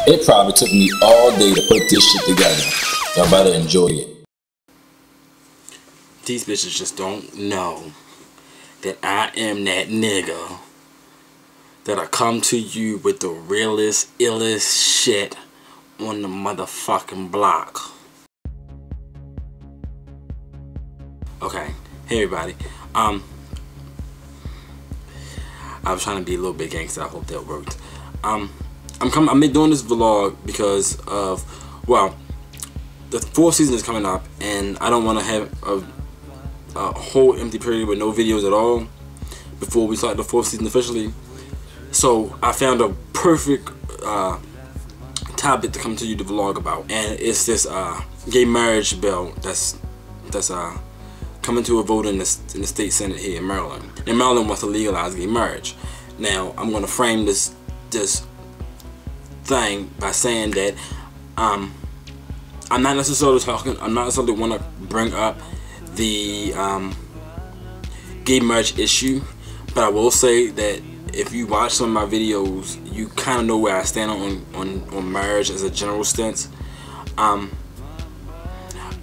It probably took me all day to put this shit together. Y'all better enjoy it. These bitches just don't know that I am that nigga that'll come to you with the realest, illest shit on the motherfucking block. Okay, hey everybody. I was trying to be a little bit gangster. I hope that worked. I'm doing this vlog because of, well, the 4th season is coming up, and I don't want to have a whole empty period with no videos at all before we start the 4th season officially. So I found a perfect topic to come to you to vlog about, and it's this gay marriage bill that's coming to a vote in the state senate here in Maryland. And Maryland wants to legalize gay marriage. Now I'm going to frame this thing by saying that I'm not necessarily want to bring up the gay marriage issue, but I will say that if you watch some of my videos, you kind of know where I stand on marriage as a general stance. I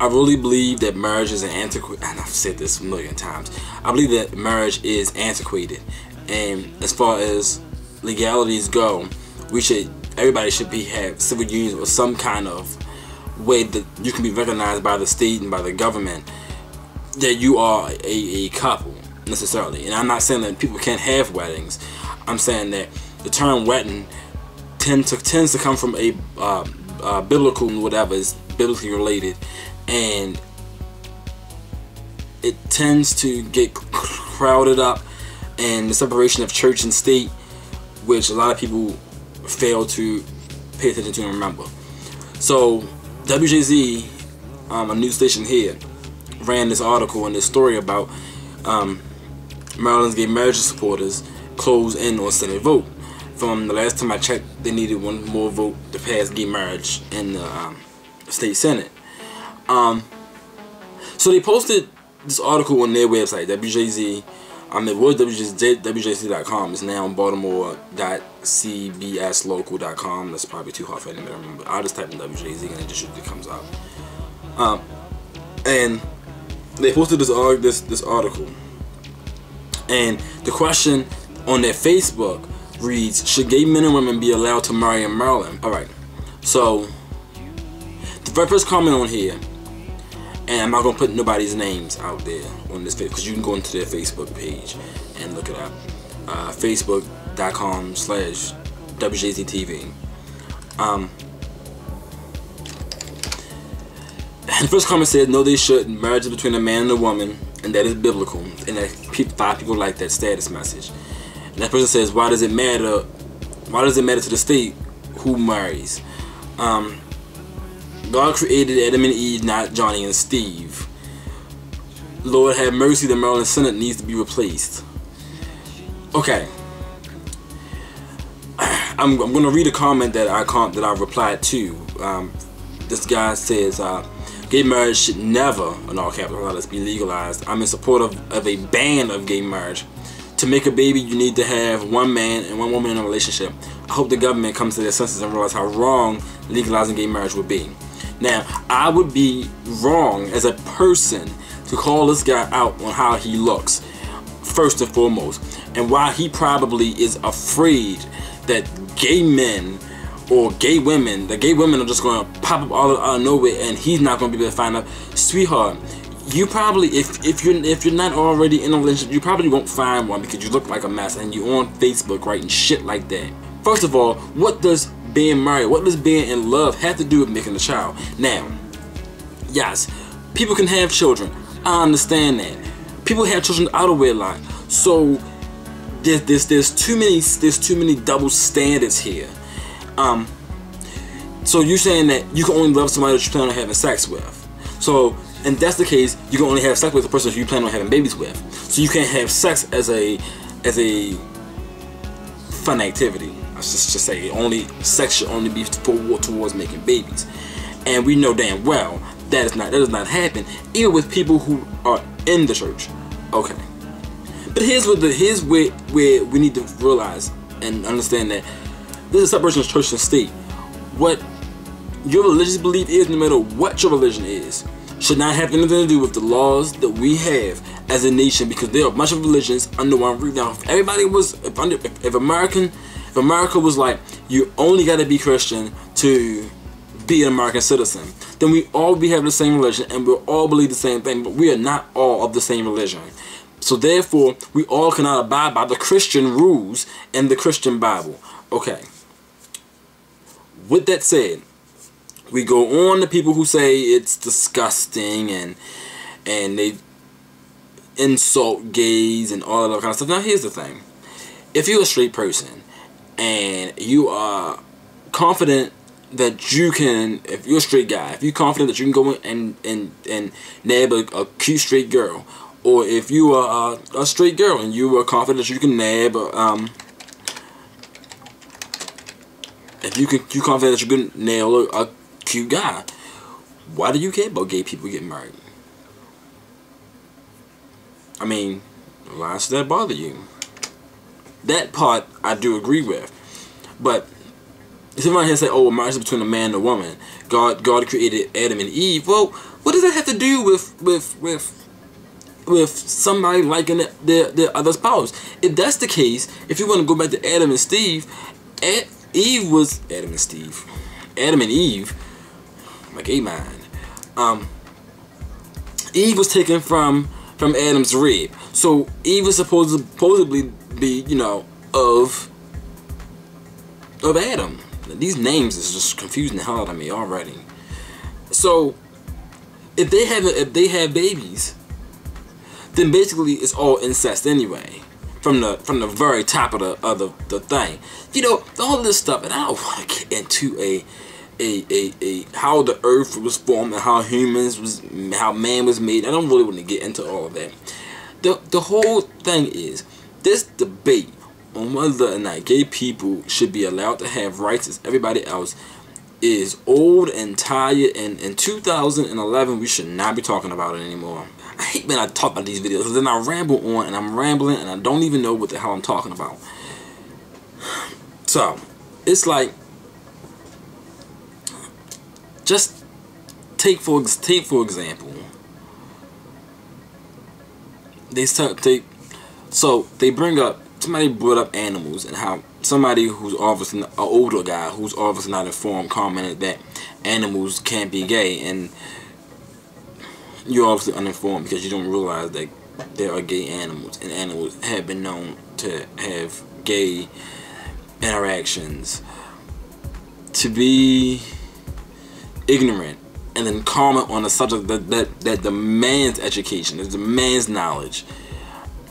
really believe that marriage is an antiquated, and I've said this a million times, I believe that marriage is antiquated, and as far as legalities go, everybody should have civil unions or some kind of way that you can be recognized by the state and by the government that you are a couple, necessarily. And I'm not saying that people can't have weddings. I'm saying that the term wedding tends to come from a biblical, whatever is biblically related, and it tends to get crowded up in the separation of church and state, which a lot of people fail to pay attention to and remember. So WJZ, a news station here, ran this article and this story about Maryland's gay marriage supporters close in on Senate vote. From the last time I checked, they needed one more vote to pass gay marriage in the state senate. So they posted this article on their website, WJZ. It was WJZ.com. It's now Baltimore.cbslocal.com. That's probably too hard for anybody to remember. I'll just type in WJZ and it just usually comes up. And they posted this article. And the question on their Facebook reads, should gay men and women be allowed to marry in Maryland? Alright, so the very first comment on here, and I'm not going to put nobody's names out there on this page because you can go into their Facebook page and look it up. Facebook.com/WJZTV. And the first comment said, no, they shouldn't. Marriage is between a man and a woman, and that is biblical. And that 5 people like that status message. And that person says, why does it matter? Why does it matter to the state who marries? God created Adam and Eve, not Johnny and Steve. Lord have mercy, the Maryland Senate needs to be replaced. Okay. I'm going to read a comment that I replied to. This guy says, gay marriage should never, in all capital letters, be legalized. I'm in support of a ban of gay marriage. To make a baby, you need to have one man and one woman in a relationship. I hope the government comes to their senses and realize how wrong legalizing gay marriage would be. Now, I would be wrong as a person to call this guy out on how he looks, first and foremost, and why he probably is afraid that gay men or gay women, the gay women are just going to pop up out of nowhere, and he's not going to be able to find out. Sweetheart, you probably, if you're not already in a relationship, you probably won't find one because you look like a mess and you're on Facebook writing shit like that. First of all, what does being married, what does being in love have to do with making a child? Now, yes, people can have children. I understand that. People have children out of wedlock. So there's too many double standards here. So you're saying that you can only love somebody that you plan on having sex with. So, and that's the case, you can only have sex with the person you plan on having babies with. So you can't have sex as a fun activity. Just say sex should only be towards making babies, and we know damn well that does not happen even with people who are in the church. Okay, but here's where we need to realize and understand that this is separation of church and state. what your religious belief is, no matter what your religion is, should not have anything to do with the laws that we have as a nation, because there are a bunch of religions under one roof. Now, if everybody was, if America was like, you only got to be Christian to be an American citizen, then we all be having the same religion and we'll all believe the same thing, but we are not all of the same religion. So therefore, we all cannot abide by the Christian rules and the Christian Bible. Okay. With that said, we go on to people who say it's disgusting and they insult gays and all that kind of stuff. Now here's the thing. If you're a straight person and you are confident that you can, if you're a straight guy, if you're confident that you can go in and nab a cute straight girl, or if you are a straight girl and you are confident that you can nab if you're confident that you can nail a cute guy, why do you care about gay people getting married? I mean, why should that bother you? That part I do agree with, but if somebody here say, "Oh, a marriage is between a man and a woman," God created Adam and Eve. Well, what does that have to do with somebody liking their other spouse? If that's the case, if you want to go back to Adam and Steve, Adam and Eve, my gay mind. Eve was taken from Adam's rib, so Eve was supposedly be, you know, of Adam. These names is just confusing the hell out of me already. So if they have babies, then basically it's all incest anyway. From the very top of the thing, you know, all this stuff, and I don't want to get into a how the earth was formed and how man was made. I don't really want to get into all of that. The whole thing is this debate on whether or not gay people should be allowed to have rights as everybody else is old and tired, and in 2011 we should not be talking about it anymore. I hate when I talk about these videos because then I ramble on and I'm rambling and I don't even know what the hell I'm talking about. So it's like, just take for example, they bring up, somebody brought up animals and how somebody who's obviously an older guy who's obviously not informed commented that animals can't be gay, and you're obviously uninformed because you don't realize that there are gay animals, and animals have been known to have gay interactions. To be ignorant and then comment on a subject that demands education, that demands knowledge,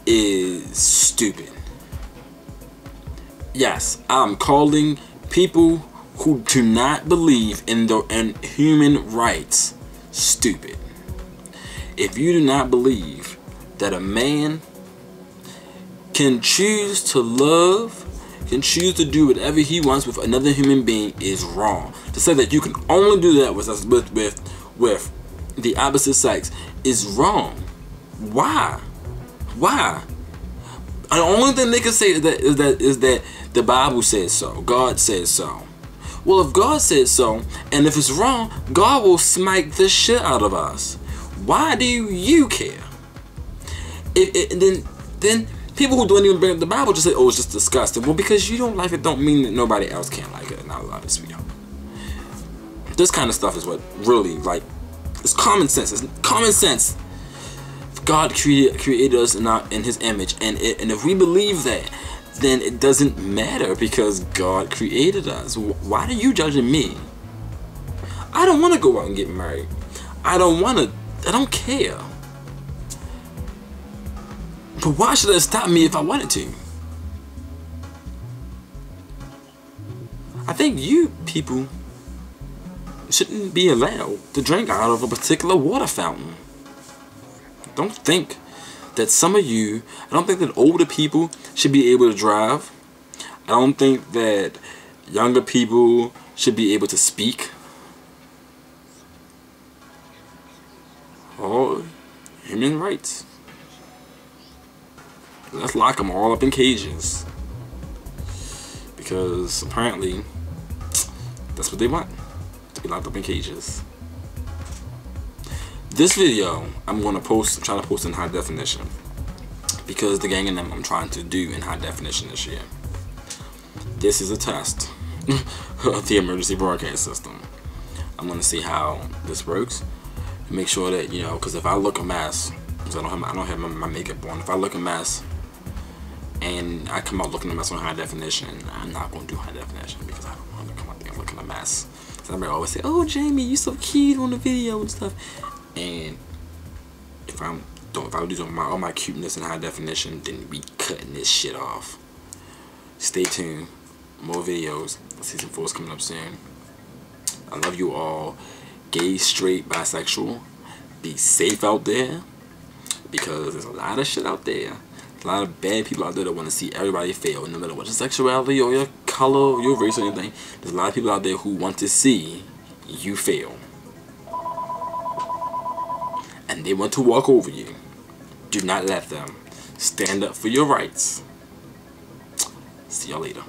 is stupid. Yes, I'm calling people who do not believe in human rights stupid. If you do not believe that a man can choose to love, can choose to do whatever he wants with another human being, is wrong. To say that you can only do that with the opposite sex is wrong. Why? Why? And the only thing they can say is that the Bible says so, God says so. Well, if God says so, and if it's wrong, God will smite the shit out of us. Why do you care? Then people who don't even bring up the Bible just say, "Oh, it's just disgusting." Well, because you don't like it, don't mean that nobody else can't like it. And I love it, sweetheart. This kind of stuff is what really, like, it's common sense. It's common sense. God created us in His image, and if we believe that, then it doesn't matter because God created us. Why are you judging me? I don't want to go out and get married. I don't care. But why should that stop me if I wanted to? I think you people shouldn't be allowed to drink out of a particular water fountain. Don't think that I don't think that older people should be able to drive. I don't think that younger people should be able to speak. All human rights. Let's lock them all up in cages. Because apparently That's what they want, to be locked up in cages. This video I'm trying to post in high definition, because the gang and them I'm trying to do in high definition this year. This is a test of the emergency broadcast system. I'm gonna see how this works. Make sure that, you know, because if I look a mess, because I don't have my makeup on. If I look a mess and I come out looking a mess on high definition, I'm not gonna do high definition because I don't want to come out there looking a mess. So everybody always say, "Oh, Jamie, you so cute on the video and stuff." And if I lose all my cuteness in high definition, then we cutting this shit off. Stay tuned. More videos. Season 4 is coming up soon. I love you all. Gay, straight, bisexual. Be safe out there, because there's a lot of shit out there. A lot of bad people out there that want to see everybody fail, no matter what your sexuality or your color or your race or anything. There's a lot of people out there who want to see you fail, and they want to walk over you. Do not let them. Stand up for your rights. See y'all later.